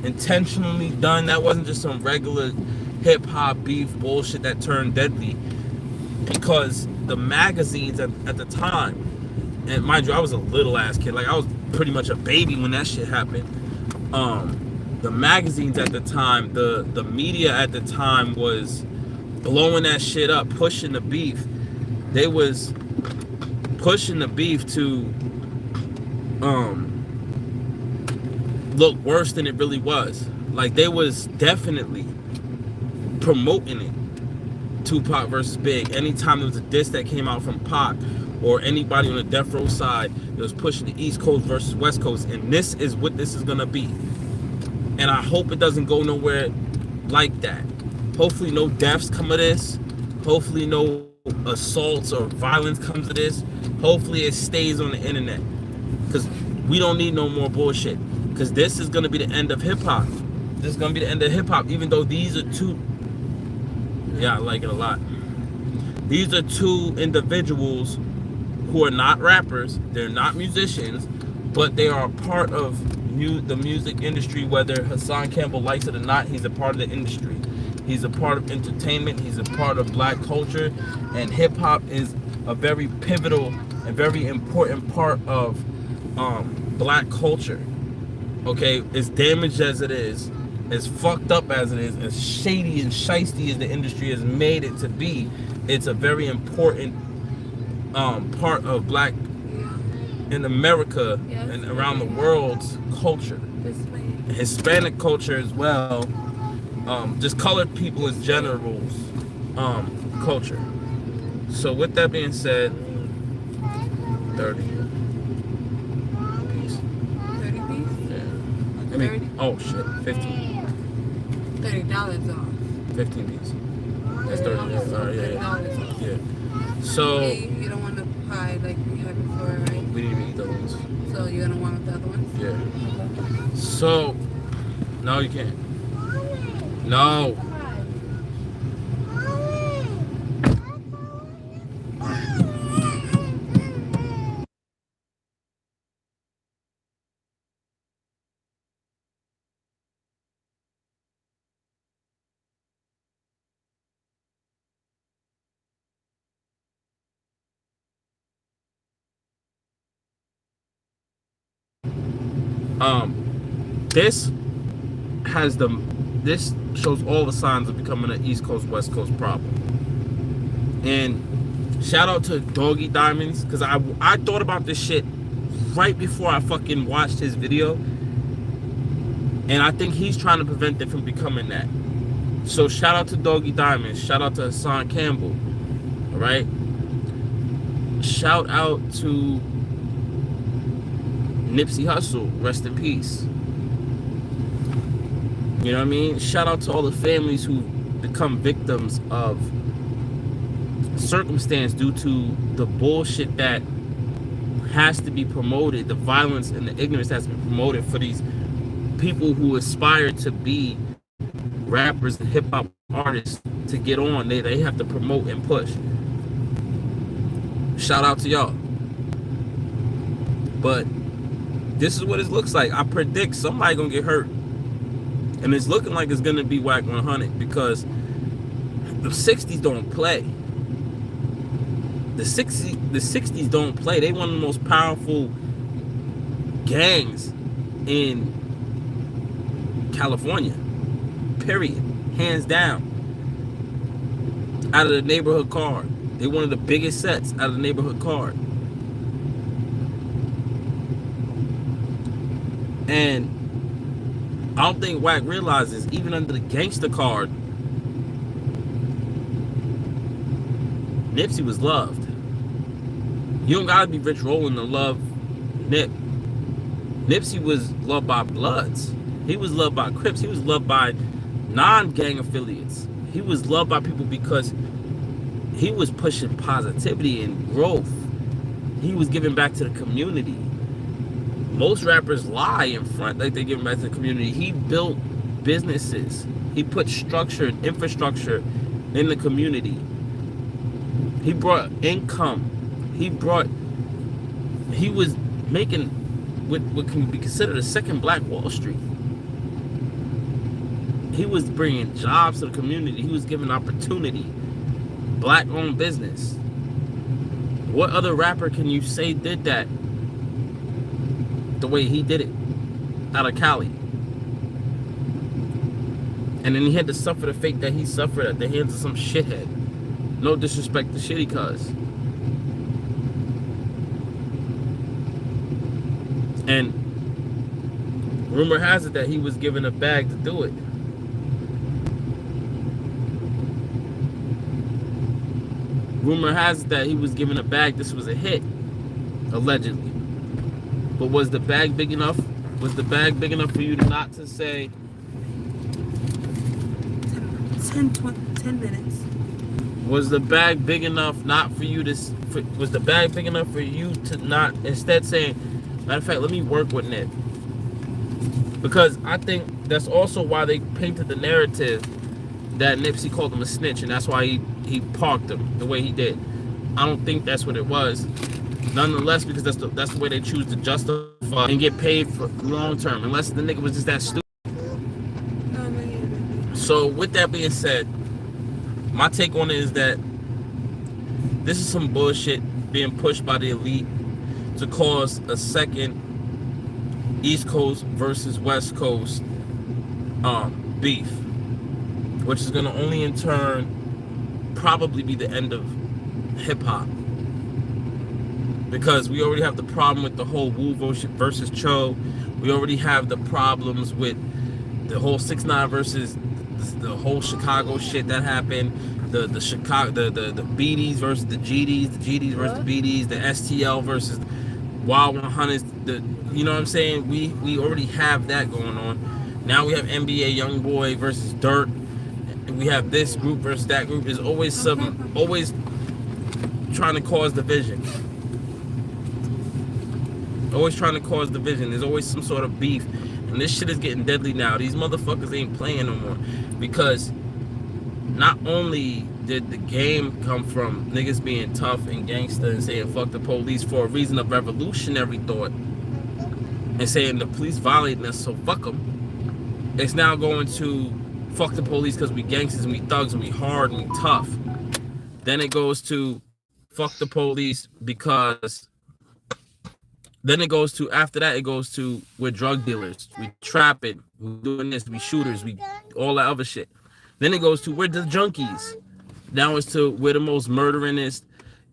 intentionally done. That wasn't just some regular hip hop beef bullshit that turned deadly. Because the magazines at the time, and mind you, I was a little ass kid. Like I was pretty much a baby when that shit happened. The magazines at the time, the media at the time was blowing that shit up, pushing the beef. They was pushing the beef to look worse than it really was. Like they was definitely promoting it. Tupac versus Big. Anytime there was a diss that came out from Pac or anybody on the death row side that was pushing the East Coast versus West Coast, and this is what this is gonna be. And I hope it doesn't go nowhere like that. Hopefully no deaths come of this. Hopefully no assaults or violence comes of this. Hopefully it stays on the internet. Because we don't need no more bullshit. Because this is gonna be the end of hip hop. This is gonna be the end of hip hop, even though these are two. Yeah, I like it a lot. These are two individuals who are not rappers, they're not musicians, but they are a part of the music industry. Whether Hassan Campbell likes it or not, he's a part of the industry. He's a part of entertainment, he's a part of black culture, and hip hop is a very pivotal and very important part of black culture. Okay, as damaged as it is, as fucked up as it is, as shady and shiesty as the industry has made it to be, it's a very important part of black in America and around the world's culture. Hispanic culture as well. Just colored people in general's culture. So with that being said, 30 piece. 30 piece? Yeah. I mean, oh shit, 15. $30 off. 15 piece. That's 30. $30 off. Yeah. So You don't want to pie like we had before, right? we didn't even eat those ones. So you're gonna want the other ones? Yeah. Okay. So no, you can't. No. This shows all the signs of becoming an East Coast West Coast problem. And shout out to Doggy Diamonds, because I thought about this shit right before I fucking watched his video, and I think he's trying to prevent it from becoming that. So shout out to Doggy Diamonds, shout out to Hassan Campbell, all right? Shout out to Nipsey Hussle, rest in peace. You know what I mean? Shout out to all the families who become victims of circumstance due to the bullshit that has to be promoted, the violence and the ignorance has to be promoted for these people who aspire to be rappers and hip-hop artists to get on. They have to promote and push. Shout out to y'all. But this is what it looks like. I predict somebody gonna get hurt. And it's looking like it's gonna be Wack100, because the 60s don't play. The 60s don't play. They one of the most powerful gangs in California. Period. Hands down. Out of the neighborhood card. They one of the biggest sets out of the neighborhood card. And I don't think Wack realizes, even under the gangster card, Nipsey was loved. You don't gotta be Rich Rollin to love Nip. Nipsey was loved by Bloods. He was loved by Crips. He was loved by non-gang affiliates. He was loved by people because he was pushing positivity and growth. He was giving back to the community. Most rappers lie in front like they're giving back to the community. He built businesses. He put structure and infrastructure in the community. He brought income. He was making what can be considered a second Black Wall Street. He was bringing jobs to the community. He was giving opportunity. Black-owned business. What other rapper can you say did that the way he did it out of Cali? And then he had to suffer the fate that he suffered at the hands of some shithead. No disrespect to Shitty Cuz. And rumor has it that he was given a bag to do it. Rumor has it that he was given a bag. This was a hit, allegedly. But was the bag big enough? Was the bag big enough for you to not to say 10 minutes. Was the bag big enough not for you to? Was the bag big enough for you to not instead saying, matter of fact, let me work with Nip? Because I think that's also why they painted the narrative that Nipsey called him a snitch, and that's why he parked him the way he did. I don't think that's what it was. Nonetheless, because that's the way they choose to justify and get paid for long term, unless the nigga was just that stupid. So with that being said, my take on it is that this is some bullshit being pushed by the elite to cause a second East Coast versus West Coast beef, which is going to only in turn probably be the end of hip-hop. Because we already have the problem with the whole Wu versus Cho. We already have the problems with the whole 6ix9ine versus the whole Chicago shit that happened. The Chicago the BDs versus the GDs, the GDs versus the BDs, the STL versus Wack100. You know what I'm saying? We already have that going on. Now we have NBA YoungBoy versus Dirt. We have this group versus that group. There's always always trying to cause division. Always trying to cause division. There's always some sort of beef. And this shit is getting deadly now. These motherfuckers ain't playing no more. Because not only did the game come from niggas being tough and gangster and saying fuck the police for a reason of revolutionary thought and saying the police violating us, so fuck them. It's now going to fuck the police because we gangsters and we thugs and we hard and we tough. Then it goes to fuck the police because then it goes to, after that, it goes to, we're drug dealers, we trapping, we doing this, we shooters, we all that other shit. Then it goes to, we're the junkies. Now it's to, we're the most murderingest,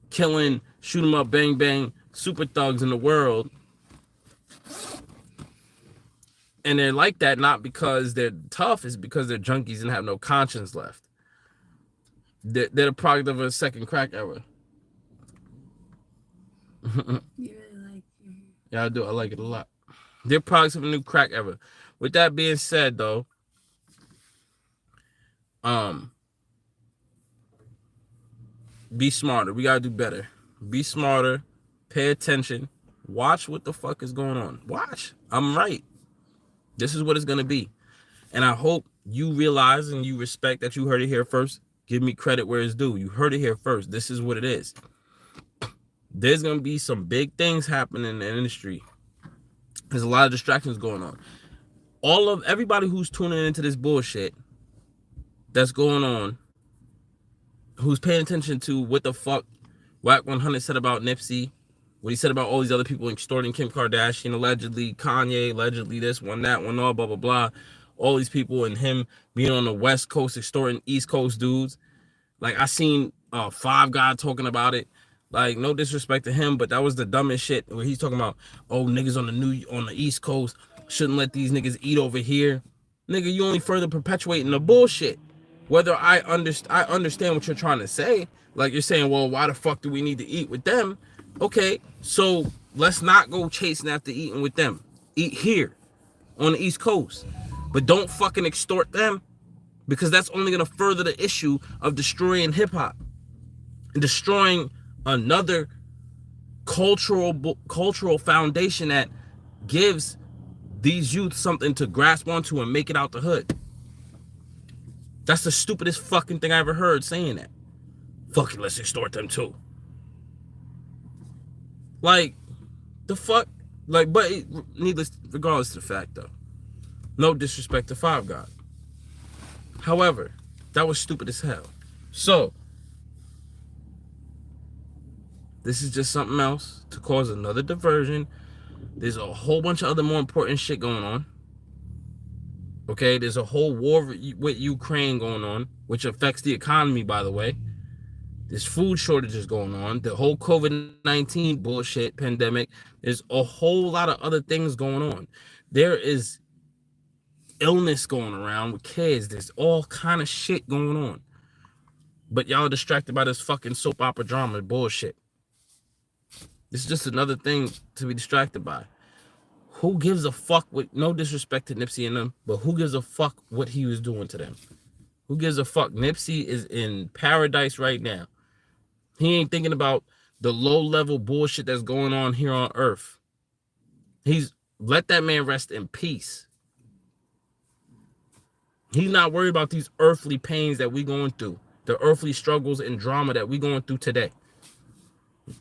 killing, shoot 'em up, bang bang, super thugs in the world. And they're like that not because they're tough, it's because they're junkies and have no conscience left. They're the product of a second crack era. Yeah, I do. I like it a lot. They're products of a new crack era. With that being said, though, be smarter. We gotta do better. Be smarter. Pay attention. Watch what the fuck is going on. Watch. I'm right. This is what it's gonna be. And I hope you realize and you respect that you heard it here first. Give me credit where it's due. You heard it here first. This is what it is. There's gonna be some big things happening in the industry. There's a lot of distractions going on. Everybody who's tuning into this bullshit that's going on, who's paying attention to what the fuck Wack100 said about Nipsey, what he said about all these other people extorting Kim Kardashian, allegedly Kanye, allegedly this one, that one, all blah blah blah, all these people, and him being on the West Coast extorting East Coast dudes. Like, I seen Five Guy talking about it. Like, no disrespect to him, but that was the dumbest shit where he's talking about, oh, niggas on the East Coast Shouldn't let these niggas eat over here. Nigga, you only further perpetuating the bullshit. Whether I understand what you're trying to say. Like you're saying, well, why the fuck do we need to eat with them? Okay, so let's not go chasing after eating with them. Eat here on the East Coast. But don't fucking extort them, because that's only going to further the issue of destroying hip-hop and destroying another cultural foundation that gives these youth something to grasp onto and make it out the hood. That's the stupidest fucking thing I ever heard saying that. Fuck it, let's extort them too. Like, the fuck? Like, but regardless of the fact though. No disrespect to Five God. However, that was stupid as hell. So, this is just something else to cause another diversion. There's a whole bunch of other more important shit going on. Okay, there's a whole war with Ukraine going on, which affects the economy, by the way. There's food shortages going on. The whole COVID-19 bullshit pandemic. There's a whole lot of other things going on. There is illness going around with kids. There's all kind of shit going on. But y'all are distracted by this fucking soap opera drama bullshit. It's just another thing to be distracted by. Who gives a fuck, with no disrespect to Nipsey and them, but who gives a fuck what he was doing to them? Who gives a fuck? Nipsey is in paradise right now. He ain't thinking about the low-level bullshit that's going on here on earth. Let that man rest in peace. He's not worried about these earthly pains that we going through, the earthly struggles and drama that we going through today.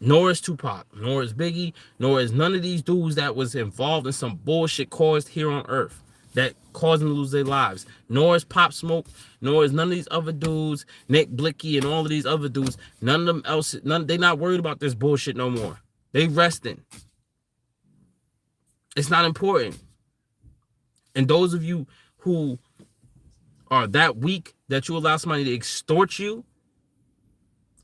Nor is Tupac, nor is Biggie, nor is none of these dudes that was involved in some bullshit caused here on earth that caused them to lose their lives. Nor is Pop Smoke, nor is none of these other dudes, Nick Blicky and all of these other dudes, none of them else, they not worried about this bullshit no more. They resting. It's not important. And those of you who are that weak that you allow somebody to extort you,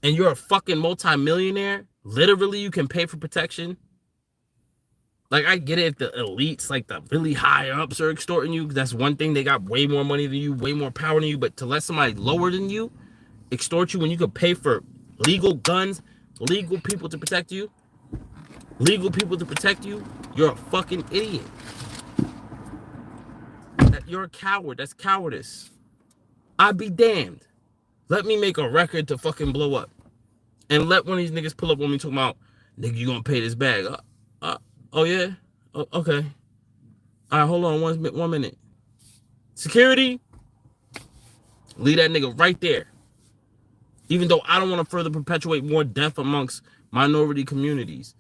and you're a fucking multi-millionaire, literally you can pay for protection. Like, I get it if the elites, like the really higher ups are extorting you. That's one thing. They got way more money than you, way more power than you. But to let somebody lower than you extort you when you could pay for legal guns, legal people to protect you, you're a fucking idiot. You're a coward. That's cowardice. I'd be damned. Let me make a record to fucking blow up. And let one of these niggas pull up on me talking about, nigga, you gonna pay this bag. Oh, yeah? Oh, okay. All right, hold on 1 minute. Security, leave that nigga right there. Even though I don't want to further perpetuate more death amongst minority communities.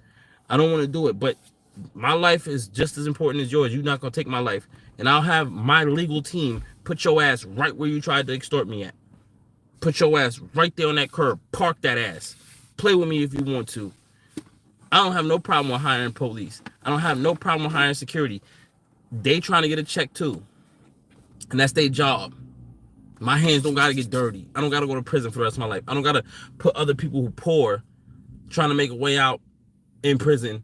I don't want to do it, but my life is just as important as yours. You're not going to take my life. And I'll have my legal team put your ass right where you tried to extort me at. Put your ass right there on that curb. Park that ass. Play with me if you want to. I don't have no problem with hiring police. I don't have no problem with hiring security. They trying to get a check too. And that's their job. My hands don't got to get dirty. I don't got to go to prison for the rest of my life. I don't got to put other people who poor trying to make a way out in prison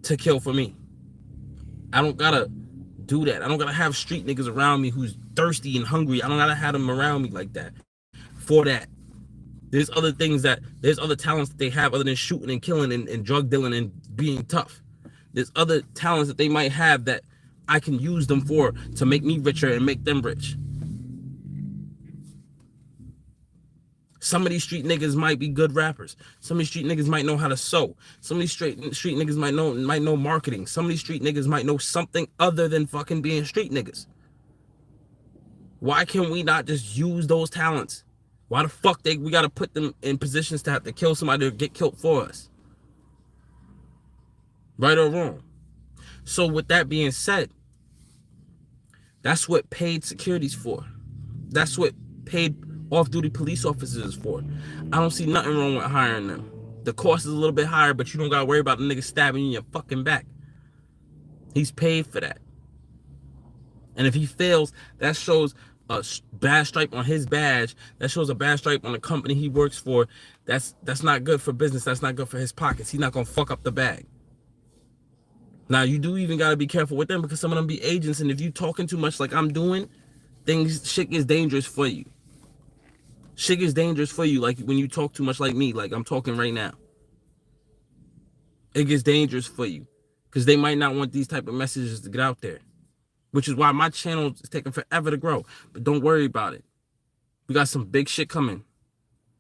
to kill for me. I don't got to do that. I don't got to have street niggas around me who's thirsty and hungry. I don't got to have them around me like that. For that. There's other talents that they have other than shooting and killing and drug dealing and being tough. There's other talents that they might have that I can use them for to make me richer and make them rich. Some of these street niggas might be good rappers. Some of these street niggas might know how to sew. Some of these street niggas might know marketing. Some of these street niggas might know something other than fucking being street niggas. Why can we not just use those talents? Why the fuck we gotta put them in positions to have to kill somebody or get killed for us? Right or wrong? So with that being said, that's what paid security's for. That's what paid off-duty police officers is for. I don't see nothing wrong with hiring them. The cost is a little bit higher, but you don't gotta worry about the nigga stabbing you in your fucking back. He's paid for that. And if he fails, that shows a bad stripe on his badge. That shows a bad stripe on the company he works for. That's not good for business. That's not good for his pockets. He's not gonna fuck up the bag. Now, you do even got to be careful with them because some of them be agents, and if you talking too much like I'm doing, shit gets dangerous for you. Shit gets dangerous for you, like when you talk too much like me, like I'm talking right now. It gets dangerous for you because they might not want these type of messages to get out there, which is why my channel is taking forever to grow. But don't worry about it. We got some big shit coming.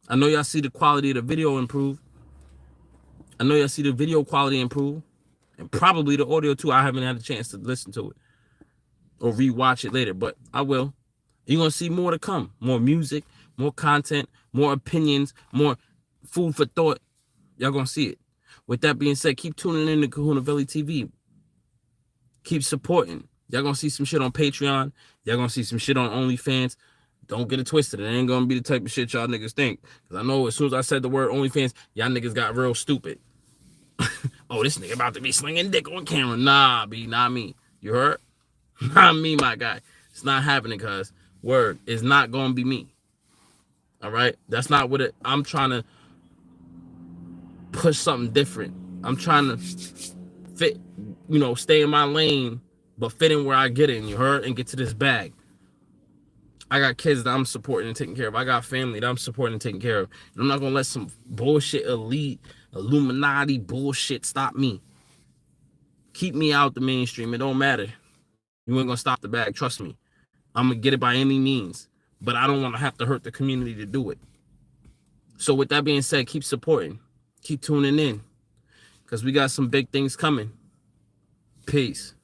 I know y'all see the quality of the video improve. I know y'all see the video quality improve. And probably the audio too. I haven't had a chance to listen to it or rewatch it later, but I will. You're going to see more to come. More music, more content, more opinions, more food for thought. Y'all going to see it. With that being said, keep tuning in to Kahuna Valley TV. Keep supporting. Y'all going to see some shit on Patreon. Y'all going to see some shit on OnlyFans. Don't get it twisted. It ain't going to be the type of shit y'all niggas think. Because I know as soon as I said the word OnlyFans, y'all niggas got real stupid. Oh, this nigga about to be slinging dick on camera. Nah, B, not me. You heard? Not me, my guy. It's not happening, cuz. Word. It's not going to be me. All right? That's not what it... I'm trying to push something different. I'm trying to fit, stay in my lane, but fit in where I get in, you heard? And get to this bag. I got kids that I'm supporting and taking care of. I got family that I'm supporting and taking care of. And I'm not going to let some bullshit elite, Illuminati bullshit stop me. Keep me out the mainstream. It don't matter. You ain't going to stop the bag. Trust me. I'm going to get it by any means. But I don't want to have to hurt the community to do it. So with that being said, keep supporting. Keep tuning in. Because we got some big things coming. Peace.